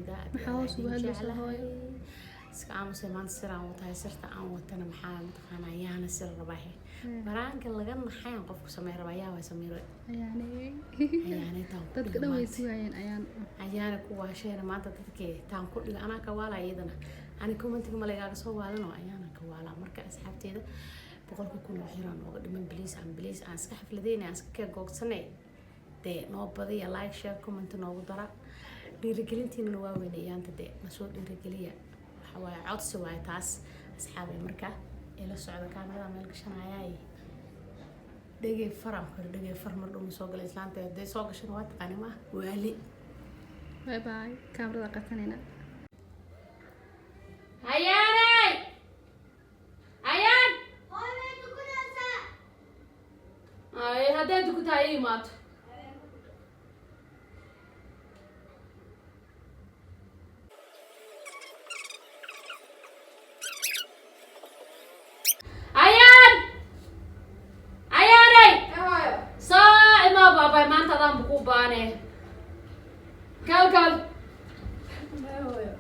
asxaabteyda maxaa soo hadlaysaa hooyo iska aamus maan siraan watahay sirta aan watana maxaa mataqaana ayaana sir rabaahay baraanka laga naxayaan qofku sameey rabaa way sameeyro ayaanay dadka dhan way suugayeen ayaana ku waashayna maanta dadkee taan ku dhiga anaa ka waalaa iyadana ani commentiga malayga soo waalano ayaana ka waalaa marka asxaabteyda boqolka kun oo xiran oo dhiman please aan iska xafladeyna aan iska googsanay de noo badiya like share comment noogu dara dhiirigelintiina waa weynayaanta de nasoo dhiirigeliya waxa waay codsi waay taas asxaabay marka ila socda kaamirada meel gashanayay dhagay faram dhagay farmar dhum soo galay islaanta de soo gashan waa taqaan ma waali bye bye kaamirada qatanayna hayaan ay hadda ku taay maat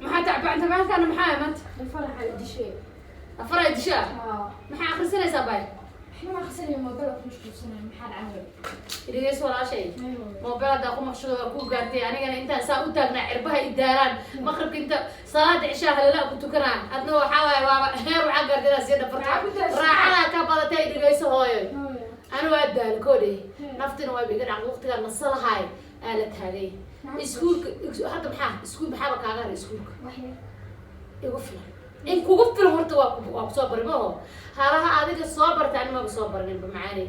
كل ما تعبان انت ما كان محامد الفرح الدشاء الفرح الدشاء ما اخر سنه سباي احنا ما خسرنا موبايل مش سنه محل عمل اللي يسوى شيء موبايل دا قوم مخشوده كو غارتي انيغا انت سا u taagna cirbaha idaaran maqribka inta salaad isha halala ku tukana adna waxa way waa heer waxa gaartida sida farta raacada ka badatay dhigayso hooyo ana waa daal koodey naftina waa biga dhac waqtiga nasalahay ala taagay iskuulka hadda maxaa iskuul maxaa ka gaar iskuulka igu filan in kugu filan horta waa ku soo barimo halaha adiga soo bartaan ma soo barnin macaani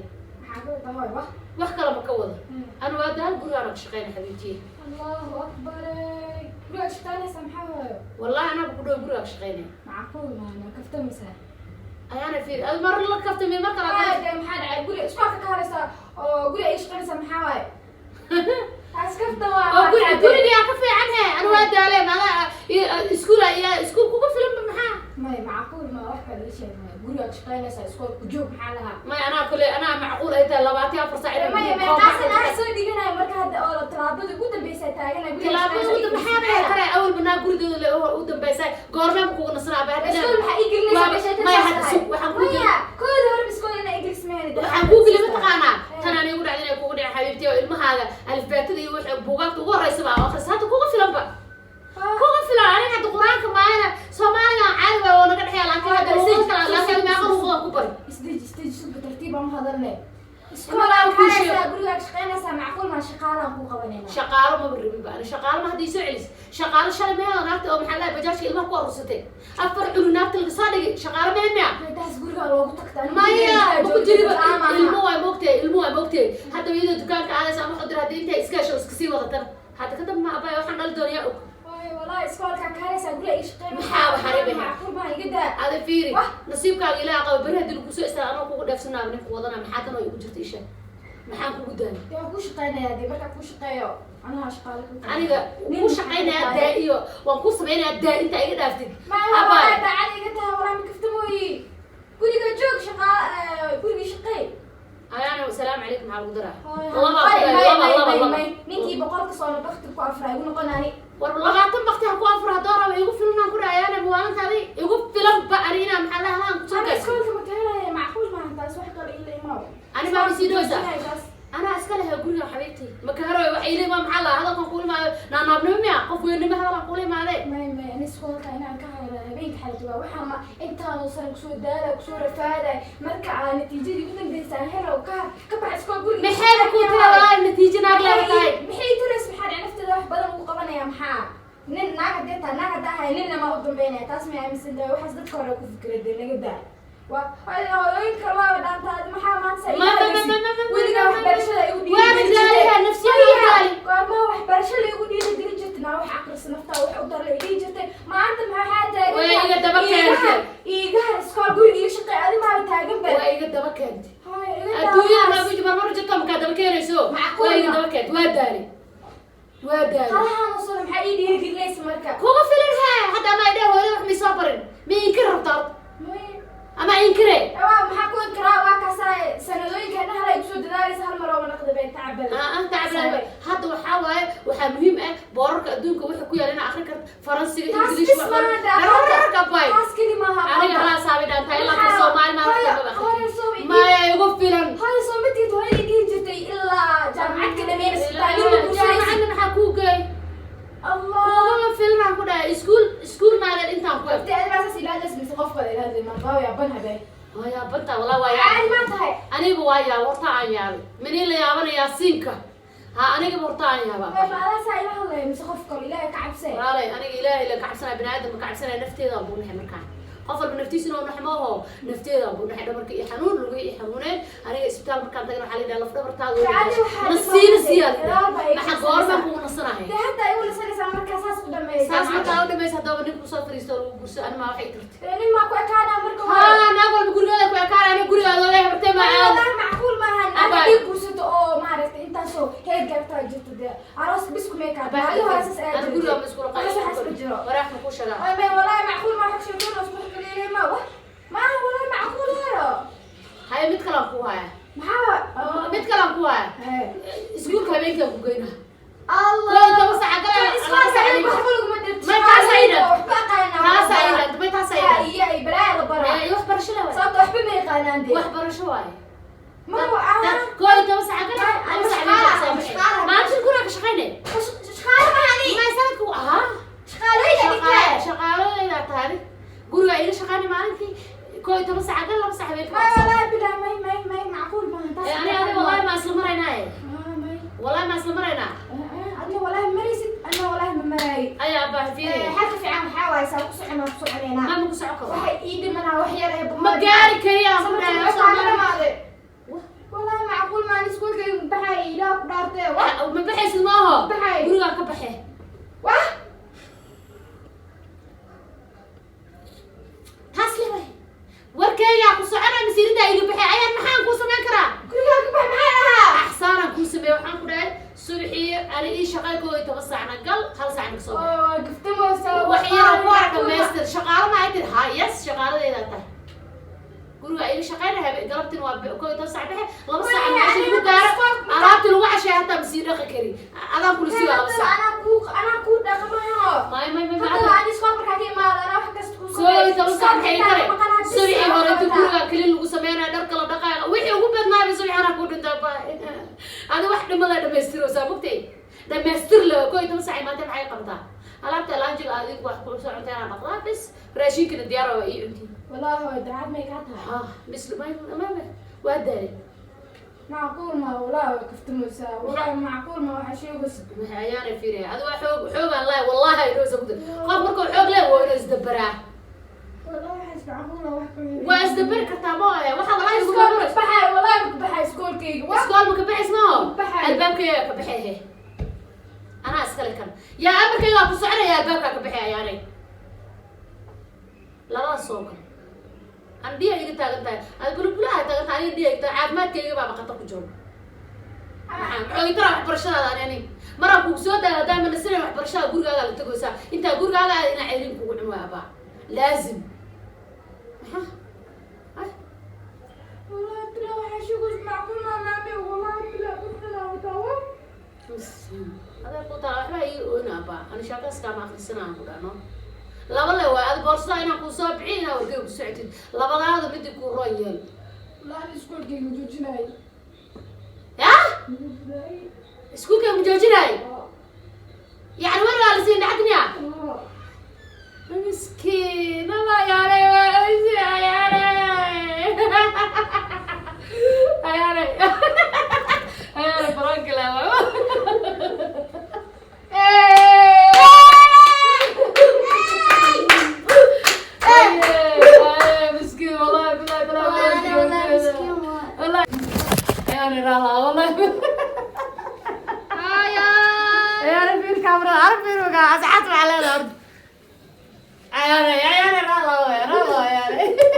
wax kala ma ka wada ana waa daal guriga ka shaqeyn xabiibti Allahu akbar guriga shaqeyn samxaa wallahi ana ku dhow guriga shaqeyn macquul ma kaftamisa ayana fiir ad mar la kaftami ma kala maxaa dhacay guriga isku ka kaaraysa oo guriga ay shaqeyn samxaa way اسكفت واقول يا كفي عنها انا وادالي ما اسكول كوكو فيلم بمحا ما معقول ما راح كل شيء قولوا شقينا اسكول وجوب حالها ما انا معقول ايت لباتي افر ساعه ما قاصد انا سو ديغنا marka hada oo talaabada ugu dambeysay taagana talaabada ugu dambeysay kare awal bana gurigooda ugu dambeysay goorma ku nasraa baad iskuul waxa igilnaa ma hada waxaan ku kooda hor iskuul ina iglis meeyay waxaan ku gilma taqaana tan aan igu dhacday kugu dhacay xabiibti oo ilmahaaga alfaatada iyo wax buugaagta ugu horeysa baa akhris hada kugu filan ba kugu filan aniga hada quraanka maayna Soomaaliga caadi waa wada ka dhaxay laakiin hada sii kala laakiin ma aqoon ku bari استيج بترتيب ما هذا اسكولا وحاجه اقول لك شقينا معقول ما شقاله كو قبنينا شقاله ما بربي بقى شقاله ما هدي سعلس شقاله شل ما نارت او محلها بجاش ilma ku arursatay afar culunaabta laga soo dhigay shaqaale meena taas guriga loogu tagtaan ma ya ku jiriba ilmo way moogtay hadda iyada dukaanka aad saamo xadir hadii inta iska soo iska sii wadatan hadda kadib ma abay waxaan dhal doonaya og والله اسكول كان كاريس اقول لك ايش قيمه maxaa xaribaha معقول ما يقدر هذا فيري nasiibkaaga ilaa qaba bari hadii lagu soo istaa anoo kugu dheefsanaa nin ku wadana maxaa tan oo igu jirta isha maxaan kugu daan yaa ku shaqeynaya dii marka ku shaqeeyo anaha shaqaale aniga ku shaqeynaya daa'iyo waan ku sameynaya daa inta iga dhaaftid aba daacad iga tahay wala ma kaftamooyi guriga joog guriga shaqeey ayaana salaam alaykum maxaa lagu daraa والله ninkii boqolka soo baqti ku afray ugu noqonani war labaatan baqti ku afray doora igu filan ku raayana muwaalantaadi igu filan ba arina maxaa la halaan ku soo gaas iskoolka ma keenay macquul ma taas wax kale ila imaa ani ma bisiidoosa ana askale ha guriga xabiibti ma ka haro wax ilaa ma maxaa la hadalkan ku imaa naanabnimo miya qof weynima hadalkan ku imaade ma ani iskoolka inaan ka hayro habeenka xalta waxa ma intaan san ku soo daala ku soo rafaaday marka aan natiijadii ugu dambeysay helo ka bax iskool guriga maxay ku tiraa natiijada la tahay maxay tiras maxaa naftada wax badan ugu qabanaya maxaa nin naaga dahay nin ma u dambeynaya taas ma aaminsan waxa dadka hore ku fikirada naga daa وين كمان أنت محا ما نسي وين واحد برشلة يودي واحد جالها نفسي جالي ما واحد برشلة يودي يدري جتنا واحد عقل سنفتا واحد أقدر يدري جتنا ما أنت مع حاجة وين يقدر بكرة يجهر سكول قولي يشقي هذه ما بتعجب وين يقدر بكرة الدنيا ما بيجي مرة جت كم كذا بكرة شو وين يقدر بكرة وداري خلاها نوصل محيدي يجي ليس مركب هو فيلمها حتى ما يداه ولا يحمي صبرين مين كرر أما إنكره. ما حكون كراء وكاسة سندوين كأنها لا يبسوا دناري سهل مرة ونقد بين تعبان. أنت تعبان. هذا وحاول وحمهم بارك الدنيا وحكوا لنا آخر كرت فرنسي تاس انجليش بس ما هذا كباي تاس كلمة انا خلاص هابي دانتا الا كسومالي ما يا يقف فيلم هاي صومتي توهي دي جتي الا جامعة كده مين جامعة محاكوكي الله ما فيلم عن كده سكول ما قال انت عن قلت انا بس لا لازم نسقف ولا لازم ما يا بنها باي يا بنتا والله ويا عادي ما تهي aniga waa yaa wartaan yaabay mani la yaabanaya siinka ha aniga wartaan yaaba ما ساي ما هلا نسقف كل لا كعبسه walaalay aniga ilaahay la kacabsanaa binaadam ka cabsanaa nafteeda buu nahay markaan qof walba naftiisina oo naxmaaho nafteeda buu nahay dhabarka iyo xanuun lagu iyo xanuuneen aniga isbitaal markaan tagay waxa la yiraahdaa laf dhabartaada nasiina siyaada waxa goorma ku nasanahay حتى يقول لسه marka saas u dhameeyay saas markaa u dhameeyay hadaba ninku soo fariisto lagu gurso an ma waxay tirtay nin ma ku ekaana marka ha naag walba gurigeeda ku ekaana aniga gurigeeda oo leeyahay bartay ma aad macquul ma ahan aniga ii gursato oo maaragtay intaasoo heer gaartaa jirto dee aroos bis ku meekaa baadi hore saas aad أنا أقول لهم مسكول قايل وراح نخش على أي والله معقول ما حكش يقول أصبح قليل ما هو والله معقول هذا هاي مت كلام كوها ما مت كلام كوها سكول كلامين كم كوينا الله كوي تبص عقلا اسمع سعيد بحفل قمت ما تاسعيدا تاسعيدا أنت ما تاسعيدا يا بلا برا يخبر شو له صوت وحبي ما يقال دي وخبر شو هاي ما هو كوي تبص عقلا ما أنت كلك شقيني شخالة ما يعني ما يسالك هو شخالة شغالة إذا تاري قولوا إيه شغالة ما أنتي كوي تبص عقلا بس حبيبك ما لا بلا ما معقول ما يعني أنا والله ما أسلم رأيناه والله ما أسلم رأيناه أنا والله مريست أنا والله ما مراي أي أبا فيني حتى في عام حاول يسوي سعنا وسوي علينا ما ممكن سعكر waxay ii dhimanaa wax yar ee ما قاري كريا والله معقول ما نسكول بحي لا قدرته ما بحس ما هو بحي قولوا كبحي واه تاسلي وي وركيا كسعنا مسيردا إلى بحي أيام محن كوسمان كرا كلها كبح معاها أحسانا كوسبي وحن كده سرحي أنا إيش شقاي كوي توسعنا قل خلص عن كسب قفت موسى وحيرا وارد ماستر شغالة ما يدري هاي يس شغالة إذا ته قولوا إيه شغالة هبي قلبت نواب كوي توسع بحي لما صار عشان كدار أرابط الوعش حتى مسير كري أنا كل شيء على بس أنا كود دخلنا ما هذا عندي سكوب كاتي ما أنا راح كست كوي توسع بحي كري سوي هوري تقولوا كل اللي قسمينا درك لا دقائق وحي وقبل ما بيسوي أنا كود دابا أنا واحدة ما لا دمستر وسابقتي دمستر له كوي توسع ما تبعي قبضة ألعبت الأنجل هذيك واحد كل ساعة تاني بقرا بس راشين كنا ديارة وإيه أنتي والله هو دعاد ما يقعدها بس ما واداري معقول ما والله كفت موسى والله معقول ما وحشي بس ما عيانا فيري هذا حوق الله والله يروز أقول قام مركو حوق له ويروز دبره والله حس معقول وحكي واز دبر كتابه واحد الله يقول سكول بحي والله بحي سكول كي سكول مكبح اسمه بحي الباب كي كبحيه أنا أسكلك أنا يا أمريكا يا أبو سعر يا الباب كبحيه يعني لا صوك عندي يجي تاعتها أقول بلا تاعتها عندي يجي عاد ما تيجي بابا قطعك جوب أي ترى برشلونة يعني مرة بوسودة دائما السنة برشلونة أقول قال تقول أنت أقول قال أنا عيرين كون عمابا لازم والله بلا وحشي بس معقول ما نامي والله بلا وتوه هذا قلت أنا أنا أبا أنا شاكس كم آخر السنة أقول أنا لا والله هذا بورصة أنا كون سبعين أو كيف سعتين لا والله هذا بدي يكون ريال لا سكول كي مجوجناي يا سكول كي مجوجناي يعني وين قال سين عدنيا مسكين الله يا ري يا ري يا ري فرانك لا مسكين والله والله يا ري رالا والله يا ري في الكاميرا عارف فين وقع أزعت على الأرض يا ري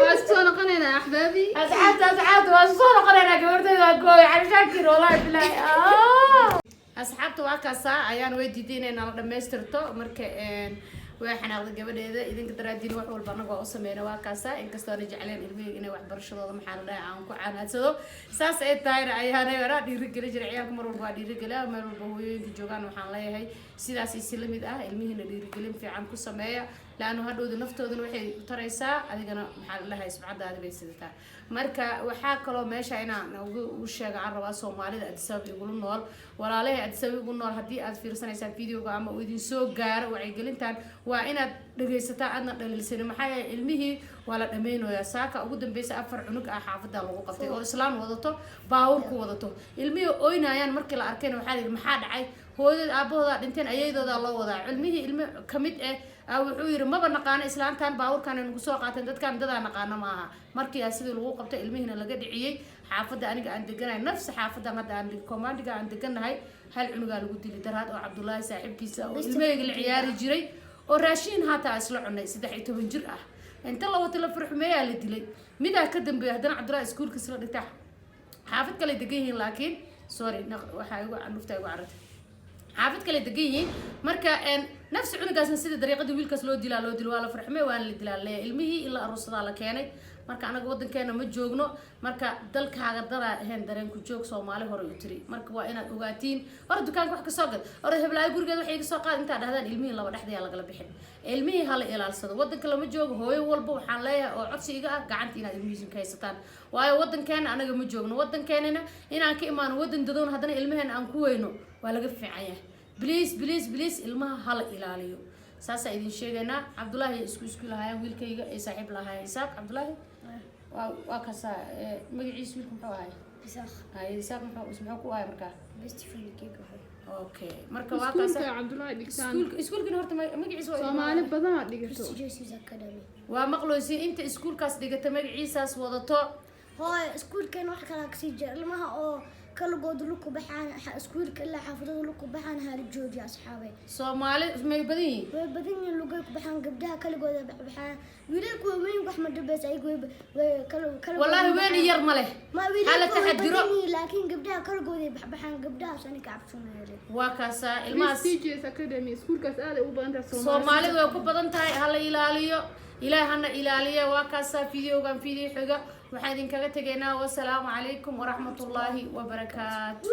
واسكون قنينا يا أحبابي أسعد وصور قرينا كبرتي وكوي على شاكر والله بالله أصحابته وكاسا أيان ويديدين إن الله دمسترتو مركا waxaan aqda gabadheeda idinka daraadiin wax walba anaga oo sameeyna waa kaasa inkastoo ay jecleen ilmihii inay wax barashadooda maxaa la dhahay aan ku caanadsado saas ay tahay ayaanay wara dhiirigelin jiray ciyaalka mar walba dhiirigelin meel walba hooyooyinka joogaan waxaan leeyahay sidaas si la mid ah ilmihiina dhiirigelin fiican ku sameeya laanu hadhowda naftooduna waxay taraysaa adigana maxaa la dhahay subcadaada bay sidataa marka waxaa kaloo meesha inaan u sheega aan rabaa Soomaalida Addis Ababa igula nool walaalahay Addis Ababa igu nool haddii aad fiirsanaysaan videoga ama uu idin soo gaaro wacyigelintan waa inaad dhageysataa aadna dhaliilsan maxaa yeelay ilmihii waa la dhameynayaa saaka ugu dambeysay 4 cunug ah xaafada lagu qabtay oo islaan wadato baawur ku wadato ilmihii ooynayaan markii la arkeen waxaa la maxaa dhacay hooyada aabahooda dhinteen ayeydooda loo wadaa ilmihii ilmo kamid ah wuxuu yiri maba naqaan islaantan baawurkan inuu soo qaateen dadkan dada naqaan ma aha markii sidii lagu qabtay ilmihiina laga dhiciyay xaafada aniga aan deganahay nafsi xaafada hadda aan command-ga aan deganahay hal cunuga lagu dilay daraad oo Cabdullaahi saaxiibkiisa oo ilmahayga la ciyaari jiray oo raashin hata isla cunay 13 jir ah inta la wada la farxumeeyaa la dilay midaa ka dambeeyay hadana Cabdullaahi iskuulka isla dhigtay xaafad kale degan yihiin laakiin sorry waxa igu anufta igu carad xaafad kale degan yihiin marka nafsi cunugaasna sida dariiqada wiilkaas loo dilaa waa la farxumay waan la dilaa ilmihii ila aroosada la keenay marka anaga wadankeena ma joogno marka dalkaaga dara ahayn dareen ku joog Soomaali hore u tiri marka waa inaad ogaatiin hor dukaanka wax ka soo gad hor heblaay gurigeeda waxay ka soo qaad inta dhahdaan ilmihii laba dhaxday laga la bixin ilmihii hala ilaalsado wadanka lama joogo hooyo walba waxaan leeyahay oo codsi iga ah gacanta inaad ilmihiin ka haysataan waayo wadankeena anaga ma joogno wadankeena inaan ka imaan wadan dadoon hadana ilmaheena aan ku weyno waa laga fiican yahay please ilmaha hala ilaaliyo saasa idin sheegayna Cabdullaahi isku lahaayeen wiilkayga ee saaxiib lahaayeen Isaaq Cabdullaahi waa kasa magaciisa wiilku muxuu ahay Isaaq muxuu ku ahay markaa best friend kayga okay marka waa kasa Cabdullaahi dhigtaan iskuulkan horta magaciisa Soomaali badan dhigato waa maqloosi inta iskuulkaas dhigata magaciisaas wadato hooy iskuulkan wax kala ka sii jir ilmaha oo kala good luku baxaan iskuulka ilaa xaafadada luku baxaan hal jooji asxaabay Soomaali may badan yihiin lugu baxaan gabdhaha kala gooda baxaan wiilku weyn wax ma dhabeys ay kala wallahi weyn yar ma leh hala taxadiro laakiin gabdhaha kala gooda baxaan gabdhaha sani ka cabsanaayeen waa kaasa ilmahaas CJS Academy iskuulkaas aad u badan tahay Soomaalidu way ku badan tahay hala ilaaliyo ilaahana ilaaliyo waa kaasa videogan video xiga waxaan idin kaga tageynaa wassalaamu calaykum waraxmatullaahi wabarakaatuh